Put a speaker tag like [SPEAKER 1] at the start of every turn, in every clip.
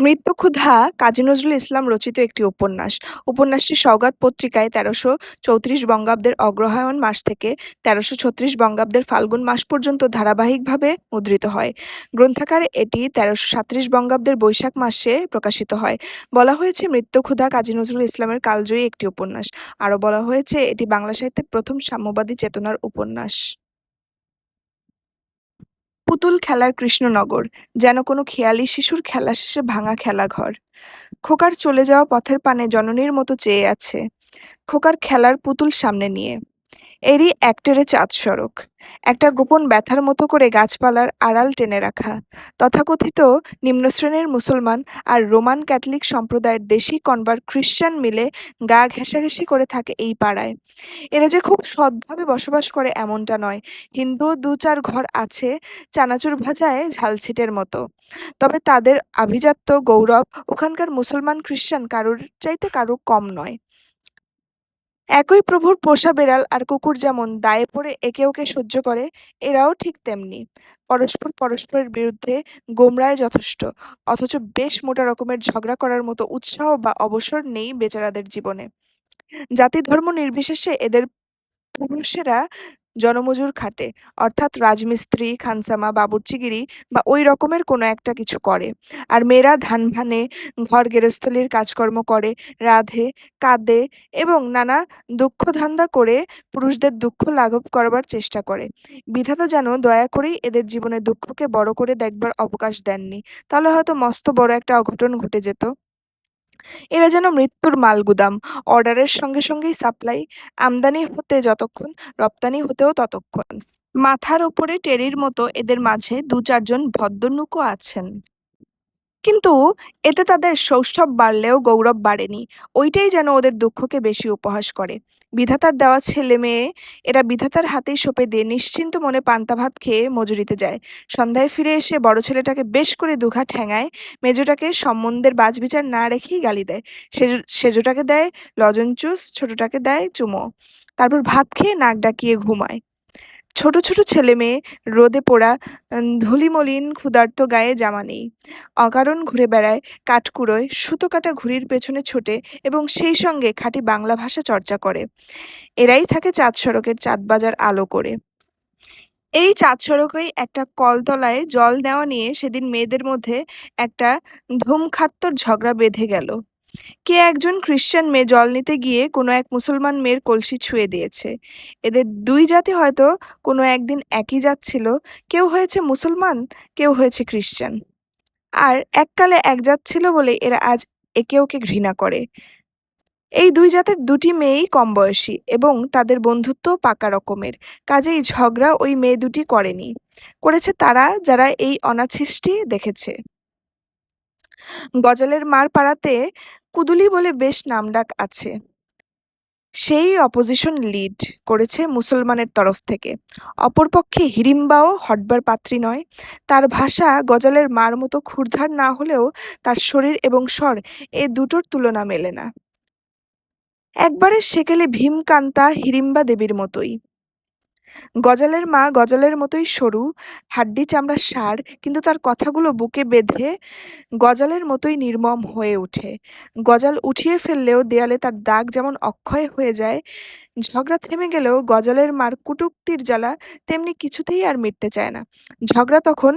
[SPEAKER 1] মৃত্যুক্ষুধা কাজী নজরুল ইসলাম রচিত একটি উপন্যাস। উপন্যাসটি সওগাত পত্রিকায় ১৩৩৪ বঙ্গাব্দের অগ্রহায়ণ মাস থেকে ১৩৩৬ বঙ্গাব্দের ফাল্গুন মাস পর্যন্ত ধারাবাহিকভাবে মুদ্রিত হয়। গ্রন্থাকারে এটি ১৩৩৭ বঙ্গাব্দের বৈশাখ মাসে প্রকাশিত হয়। বলা হয়েছে মৃত্যুক্ষুধা কাজী নজরুল ইসলামের কালজয়ী একটি উপন্যাস। আরও বলা হয়েছে এটি বাংলা সাহিত্যের প্রথম সাম্যবাদী চেতনার উপন্যাস। পুতুল খেলার কৃষ্ণনগর, যেন কোনো খেয়ালি শিশুর খেলা শেষে ভাঙা খেলাঘর। খোকার চলে যাওয়া পথের পানে জননীর মতো চেয়ে আছে, খোকার খেলার পুতুল সামনে নিয়ে। এরই একটেরে চাঁদ সড়ক, একটা গোপন ব্যথার মতো করে গাছপালার আড়াল টেনে রাখা। তথাকথিত নিম্নশ্রেণীর মুসলমান আর রোমান ক্যাথলিক সম্প্রদায়ের দেশি কনভার্ট খ্রিস্টান মিলে গা ঘেঁষাঘেঁষি করে থাকে এই পাড়ায়। এরা যে খুব সৎভাবে বসবাস করে এমনটা নয়, হিন্দুও দু চার ঘর আছে, চানাচুর ভাজায় ঝালছিটের মতো। তবে তাদের আভিজাত্য গৌরব ওখানকার মুসলমান খ্রিস্টান কারুর চাইতে কারু কম নয়। একই প্রভুর পোষা বেড়াল আর কুকুর যেমন দায়ে পড়ে একে ওকে সহ্য করে, এরাও ঠিক তেমনি। পরস্পর পরস্পরের বিরুদ্ধে গোমরায় যথেষ্ট, অথচ বেশ মোটা রকমের ঝগড়া করার মতো উৎসাহ বা অবসর নেই বেচারাদের জীবনে। জাতি ধর্ম নির্বিশেষে এদের পুরুষেরা জনমজুর খাটে, অর্থাৎ রাজমিস্ত্রি, খানসামা, বাবুর্চিগিরি বা ওই রকমের কোনো একটা কিছু করে। আর মেয়েরা ধান ভানে, ঘর গেরস্থলির কাজকর্ম করে, রাঁধে, কাঁদে এবং নানা দুঃখ ধান্দা করে পুরুষদের দুঃখ লাঘব করবার চেষ্টা করে। বিধাতা যেন দয়া করেই এদের জীবনে দুঃখকে বড় করে দেখবার অবকাশ দেননি, তাহলে হয়তো মস্ত বড় একটা অঘটন ঘটে যেত। এরা যেন মৃত্যুর মালগুদাম, অর্ডারের সঙ্গে সঙ্গেই সাপ্লাই, আমদানি হতে যতক্ষণ, রপ্তানি হতেও ততক্ষণ। মাথার ওপরে টেরির মতো এদের মাঝে দু চারজন ভদ্রনুকও আছেন, কিন্তু এতে তাদের সৌষ্ঠব বাড়লেও গৌরব বাড়েনি। ওইটাই যেন ওদের দুঃখকে বেশি উপহাস করে। বিধাতার দেওয়া ছেলে মেয়ে, এরা বিধাতার হাতেই সঁপে দিয়ে নিশ্চিন্ত মনে পান্তা ভাত খেয়ে মজুরিতে যায়। সন্ধ্যায় ফিরে এসে বড় ছেলেটাকে বেশ করে দুঘা ঠ্যাঙায়, মেজোটাকে সম্বন্ধের বাছবিচার না রেখেই গালি দেয়। সেজোটাকে দেয় লজনচুস, ছোটটাকে দেয় চুমো। তারপর ভাত খেয়ে নাক ডাকিয়ে ঘুমায়। ছোট ছোট ছেলেমেয়ে, রোদে পোড়া, ধূলিমলিন ক্ষুধার্ত, গায়ে জামা নেই, অকারণ ঘুরে বেড়ায়, কাঠকুড়োয় সুতো কাটা ঘুড়ির পেছনে ছোটে এবং সেই সঙ্গে খাঁটি বাংলা ভাষা চর্চা করে। এরাই থাকে চাঁদ সড়কের চাঁদবাজার আলো করে। এই চাঁদ সড়কেই একটা কলতলায় জল নেওয়া নিয়ে সেদিন মেয়েদের মধ্যে একটা ধুমখাত্তর ঝগড়া বেঁধে গেল। কে একজন খ্রিস্টান মেয়ে জল নিতে গিয়ে কোনো এক মুসলমান মেয়ের কলসি ছুঁয়ে দিয়েছে। এদের দুই জাতি হয়তো কোনো একদিন একই জাত ছিল, কেউ হয়েছে মুসলমান, কেউ হয়েছে খ্রিস্টান। আর এককালে এক জাত ছিল বলে এরা আজ একে ওকে ঘৃণা করে। এই দুই জাতের দুটি মেয়েই কম বয়সী এবং তাদের বন্ধুত্বও পাকা রকমের, কাজেই ঝগড়া ওই মেয়ে দুটি করেনি, করেছে তারা যারা এই অনাছিষ্টি দেখেছে। গজালের মার পাড়াতে কুদুলি বলে বেশ নামডাক আছে। সেই অপোজিশন লিড করেছে মুসলমানের তরফ থেকে। অপরপক্ষে হিড়িম্বাও হটবার পাত্রী নয়। তার ভাষা গজালের মার মতো ক্ষুরধার না হলেও তার শরীর এবং স্বর এ দুটোর তুলনা মেলে না। একবারে সেকেলে ভীমকান্তা হিড়িম্বা দেবীর মতোই। গজালের মা গজালের মতোই সরু, হাড্ডি চামড়ার ষাঁড়, কিন্তু তার কথাগুলো বুকে বেঁধে গজালের মতোই নির্মম হয়ে ওঠে। গজাল উঠিয়ে ফেললেও দেয়ালে তার দাগ যেমন অক্ষয় হয়ে যায়, ঝগড়া থেমে গেলেও গজালের মার কুটুক্তির জ্বালা তেমনি কিছুতেই আর মিটতে চায় না। ঝগড়া তখন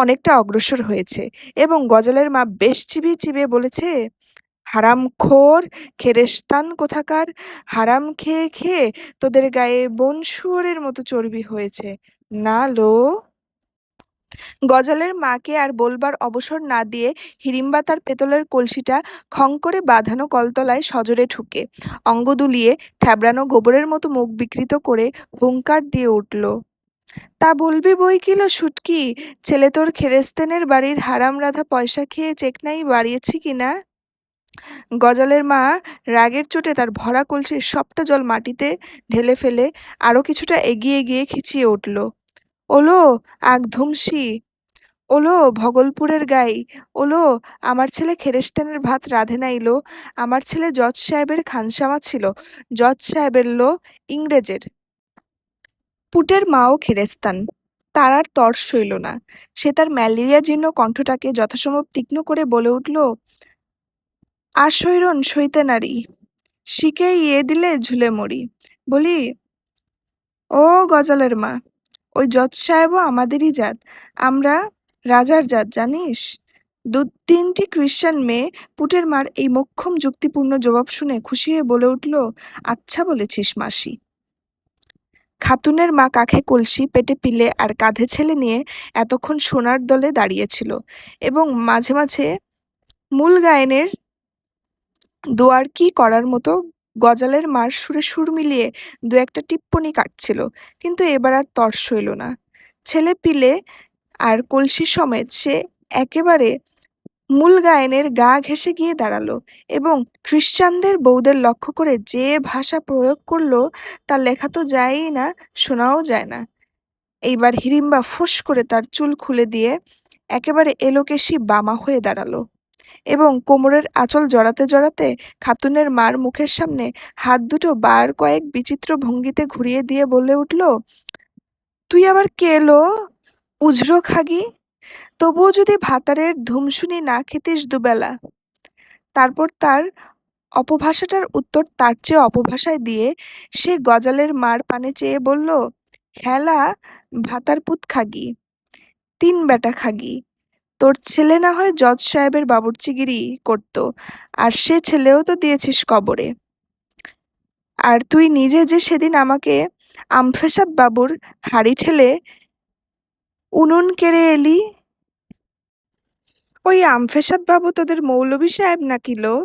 [SPEAKER 1] অনেকটা অগ্রসর হয়েছে এবং গজালের মা বেশ চিবিয়ে চিবিয়ে বলেছে, হারামখোর, খেরেস্তান কোথাকার, হারাম খেয়ে খেয়ে তোদের গায়ে বন শুয়োরের মতো চর্বি হয়েছে না লো। গজালের মাকে আর বলবার অবসর না দিয়ে হিড়িম্বা তার পেতলের কলসিটা খং করে বাঁধানো কলতলায় সজোরে ঠুকে অঙ্গ দুলিয়ে থ্যাবড়ানো গোবরের মতো মুখ বিকৃত করে হুংকার দিয়ে উঠল, তা বলবি বই কিলো শুটকি, ছেলে তোর খেরেস্তেনের বাড়ির হারাম রাধা পয়সা খেয়ে চেকনাই বাড়িয়েছি কিনা। গজালের মা রাগের চোটে তার ভরা কলসির সবটা জল মাটিতে ঢেলে ফেলে আরো কিছুটা এগিয়ে গিয়ে খিচিয়ে উঠল, ওলো আগধুমসি, ওলো ভগলপুরের গাই, ওলো আমার ছেলে খেরেস্তানের ভাত রাঁধে নাইলো, আমার ছেলে জজ সাহেবের খানসামা ছিল, জজ সাহেবের লো ইংরেজের। পুটের মাও খেরেস্তান। তার আর তর সইল না। সে তার ম্যালেরিয়া-জীর্ণ কণ্ঠটাকে যথাসম্ভব তীক্ষ্ণ করে বলে উঠল, আসৈরন সইতে নারি, শিকে ইয়ে দিলে ঝুলে মরি। বলি, ও গজালের মা, ওই জজ সাহেবও আমাদেরই জাত, আমরা রাজার জাত জানিস। ২-৩টি ক্রিশ্চান মেয়ে পুটের মার এই মোক্ষম যুক্তিপূর্ণ জবাব শুনে খুশি হয়ে বলে উঠল, আচ্ছা বলেছিস মাসি। খাতুনের মা কাঁখে কলসি, পেটে পিলে আর কাঁধে ছেলে নিয়ে এতক্ষণ সোনার দলে দাঁড়িয়েছিল এবং মাঝে মাঝে মূল গায়েনের দোয়ারকি করার মতো গজালের মার সুরে সুর মিলিয়ে দু-একটা টিপ্পনি কাটছিল, কিন্তু এবার আর তর সইল না। ছেলে পিলে আর কলসি সমেত সে একেবারে মূল গায়েনের গা ঘেঁষে গিয়ে দাঁড়ালো এবং খ্রিশ্চানদের বউদের লক্ষ্য করে যে ভাষা প্রয়োগ করল তা লেখা তো যায়ই না, শোনাও যায় না। এইবার হিড়িম্বা ফোঁস করে তার চুল খুলে দিয়ে একেবারে এলোকেশি বামা হয়ে দাঁড়ালো এবং কোমরের আঁচল জড়াতে জড়াতে খাতুনের মার মুখের সামনে হাত দুটো বার কয়েক বিচিত্র ভঙ্গিতে ঘুরিয়ে দিয়ে বলে উঠল, তুই আবার কে এলো উজরো খাগি, তবুও যদি ভাতারের ধুমসুনি না খেতিস দুবেলা। তারপর তার অপভাষাটার উত্তর তার চেয়ে অপভাষায় দিয়ে সে গজালের মার পানে চেয়ে বলল, হ্যালা ভাতার পুত খাগি, ৩ বেটা খাগি, তোর ছেলে না হয় জজ সাহেবের বাবুর্চিগিরি করত, আর সে ছেলেও তো দিয়েছিস কবরে। আর তুই নিজে যে সেদিন আমাকে আমফেসাদ বাবুর হাঁড়ি ঠেলে উনুন কেড়ে এলি, ওই আমফেসাদ বাবু তোদের মৌলভী সাহেব নাকি লো?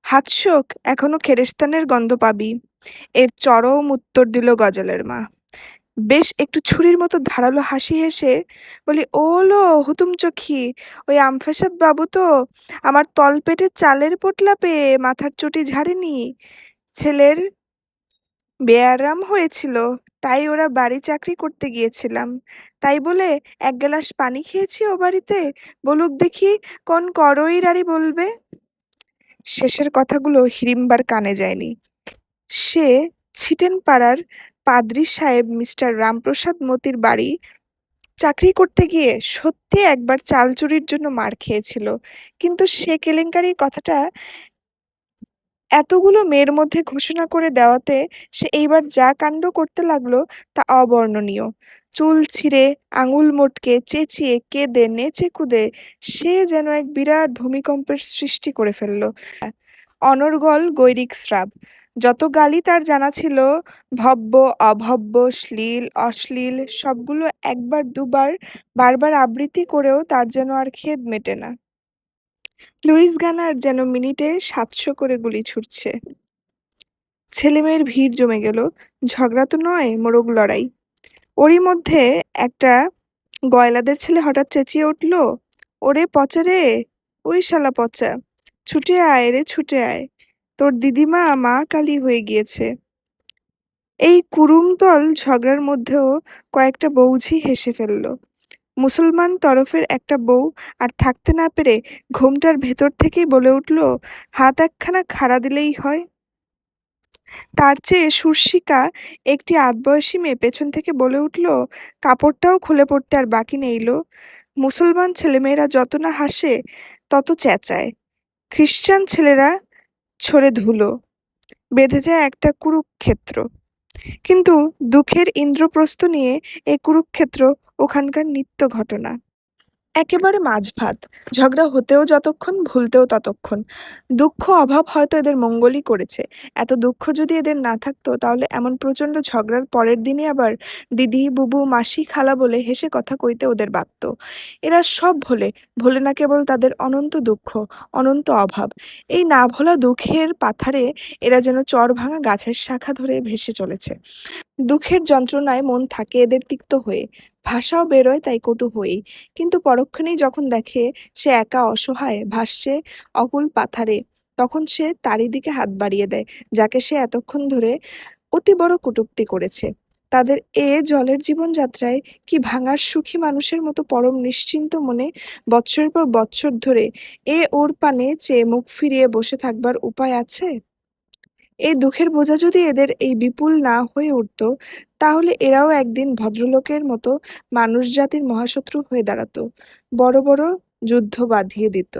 [SPEAKER 1] হাতশোক, এখনো খেরেস্তানের গন্ধ পাবি। এর চরম উত্তর দিল গজালের মা বেশ একটু ছুরির মতো ধারালো হাসি হেসে। বলি, ও লো হুতুম চোখি, ওই আমফেসাদ বাবু তো আমার তলপেটে চালের পোটলা পেয়ে মাথার চটি ঝাড়েনি। ছেলের বেয়ারাম হয়েছিল, তাই ওরা বাড়ি চাকরি করতে গিয়েছিলাম, তাই বলে ১ গ্লাস পানি খেয়েছি ও বাড়িতে, বলুক দেখি কোন করইরারি বলবে। শেষের কথাগুলো হিড়িম্বার কানে যায়নি। সে ছিটেন পাড়ার পাদ্রী সাহেব মিস্টার রামপ্রসাদ মতির বাড়ি চাকরি করতে গিয়ে সত্যি একবার চাল চুরির জন্য মার খেয়েছিল, কিন্তু সে কেলেঙ্কারির কথাটা এতগুলো মেয়ের মধ্যে ঘোষণা করে দেওয়াতে সে এইবার যা কাণ্ড করতে লাগলো তা অবর্ণনীয়। চুল ছিঁড়ে, আঙুল মোটকে, চেঁচিয়ে, কেঁদে, নেচে কুদে সে যেন এক বিরাট ভূমিকম্পের সৃষ্টি করে ফেলল। অনর্গল গৈরিক স্রাব। যত গালি তার জানা ছিল, ভব্য, অভব্য, শ্লীল, অশ্লীল, সবগুলো একবার দুবার বারবার আবৃত্তি করেও তার যেন আর খেদ মেটে না। লুইস গানার যেন মিনিটে ৭০০ করে গুলি ছুড়ছে। ছেলেমেয়ের ভিড় জমে গেল। ঝগড়া তো নয়, মোরগ লড়াই। ওরই মধ্যে একটা গয়লাদের ছেলে হঠাৎ চেঁচিয়ে উঠল, ওরে পচা রে, ওই শালা পচা, ছুটে আয় রে ছুটে আয়, তোর দিদিমা মা কালী হয়ে গিয়েছে। এই কুড়ুমতল ঝগড়ার মধ্যেও কয়েকটা বউঝি হেসে ফেলল। মুসলমান তরফের একটা বউ আর থাকতে না পেরে ঘোমটার ভেতর থেকেই বলে উঠল, হাত একখানা খাড়া দিলেই হয়। তার চেয়ে সুরশিকা একটি আধবয়সী মেয়ে পেছন থেকে বলে উঠল, কাপড়টাও খুলে পড়তে আর বাকি নেই লো। মুসলমান ছেলেমেয়েরা যত না হাসে তত চেঁচায়, খ্রিশ্চান ছেলেরা ছড়ে ধুলো, বেঁধে যায় একটা কুরুক্ষেত্র। কিন্তু দুঃখের ইন্দ্রপ্রস্থ নিয়ে এ কুরুক্ষেত্র ওখানকার নিত্য ঘটনা। একেবারে মাঝভাত, ঝগড়া হতেও যতক্ষণ, ভুলতেও ততক্ষণ। দুঃখ অভাব হয়তো এদের মঙ্গলই করেছে। এত দুঃখ যদি এদের না থাকতো তাহলে এমন প্রচণ্ড ঝগড়ার পরের দিনই আবার দিদি, বুবু, মাসি, খালা বলে হেসে কথা কইতে ওদের বাধত। এরা সব ভোলে, ভোলে না কেবল তাদের অনন্ত দুঃখ, অনন্ত অভাব। এই না ভোলা দুঃখের পাথারে এরা যেন চড়-ভাঙা গাছের শাখা ধরে ভেসে চলেছে। দুঃখের যন্ত্রণায় মন থাকে এদের তিক্ত হয়ে, ভাষাও বেরোয় তাই কটু হয়েই। কিন্তু পরক্ষণেই যখন দেখে সে একা অসহায় ভাসছে অকুল পাথারে, তখন সে তারই দিকে হাত বাড়িয়ে দেয়, যাকে সে এতক্ষণ ধরে অতি বড় কটূক্তি করেছে। তাদের এ জলের জীবনযাত্রায় কি ভাঙার সুখী মানুষের মতো পরম নিশ্চিন্ত মনে বৎসরের পর বৎসর ধরে এ ওর পানে চেয়ে মুখ ফিরিয়ে বসে থাকবার উপায় আছে? এই দুঃখের বোঝা যদি এদের এই বিপুল না হয়ে উঠত, তাহলে এরাও একদিন ভদ্রলোকের মতো মানুষজাতির মহাশত্রু হয়ে দাঁড়াতো, বড় বড় যুদ্ধ বাঁধিয়ে দিত।